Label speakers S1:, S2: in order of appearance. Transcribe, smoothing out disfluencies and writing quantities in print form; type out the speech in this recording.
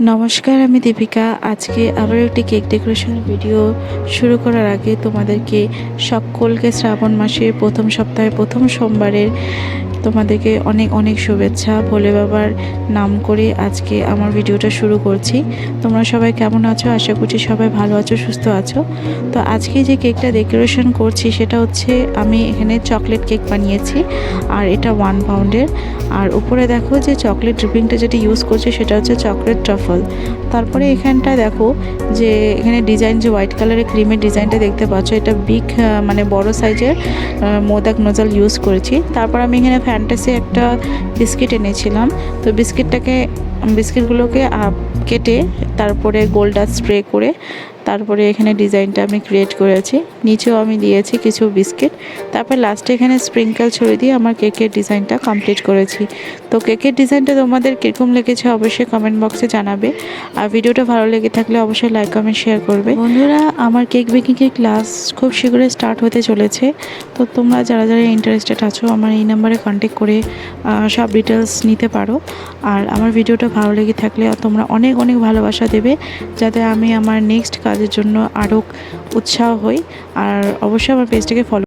S1: নমস্কার, আমি দীপিকা। আজকে আবার একটি কেক ডেকোরেশনের ভিডিও শুরু করার আগে তোমাদেরকে সকলকে শ্রাবণ মাসের প্রথম সপ্তাহে প্রথম সোমবারের তোমাদেরকে অনেক অনেক শুভেচ্ছা ভোলে বাবার নাম করে আজকে আমার ভিডিওটা শুরু করছি। তোমরা সবাই কেমন আছো? আশা করছি সবাই ভালো আছো, সুস্থ আছো। তো আজকে যে কেকটা ডেকোরেশন করছি সেটা হচ্ছে আমি এখানে চকলেট কেক বানিয়েছি, আর এটা 1 পাউন্ডের। আর উপরে দেখো যে চকলেট ড্রিপিংটা যেটা ইউজ করছি সেটা হচ্ছে চকলেট ট্রাফল। তারপরে এখানটায় দেখো যে এখানে ডিজাইন, যে হোয়াইট কালারের ক্রিমের ডিজাইনটা দেখতে পাচ্ছ, এটা বিগ মানে বড় সাইজের মোদাক নোজাল ইউজ করেছি। তারপর আমি এখানে ফ্যান্টাসি একটা বিস্কিট এনেছিলাম। তো বিস্কিটগুলোকে কেটে তারপরে গোল্ড ডাস্ট স্প্রে করে তারপরে এখানে ডিজাইনটা আমি ক্রিয়েট করেছি। নিচেও আমি দিয়েছি কিছু বিস্কিট। তারপর লাস্টে এখানে স্প্রিঙ্কেল ছড়িয়ে দিয়ে আমার কেকের ডিজাইনটা কমপ্লিট করেছি। তো কেকের ডিজাইনটা তোমাদের কীরকম লেগেছে অবশ্যই কমেন্ট বক্সে জানাবে। আর ভিডিওটা ভালো লেগে থাকলে অবশ্যই লাইক কমেন্ট শেয়ার করবে। বন্ধুরা, আমার কেক বেকিংয়ের ক্লাস খুব শীঘ্রই স্টার্ট হতে চলেছে। তো তোমরা যারা যারা ইন্টারেস্টেড আছো আমার এই নাম্বারে কন্ট্যাক্ট করে সব ডিটেলস নিতে পারো। আর আমার ভিডিওটা ভালো লেগে থাকলে তোমরা অনেক অনেক ভালোবাসা দেবে, যাতে আমি আমার নেক্সট কাজের জন্য আরও উৎসাহ হই। আর অবশ্যই আমার পেজটাকে ফলো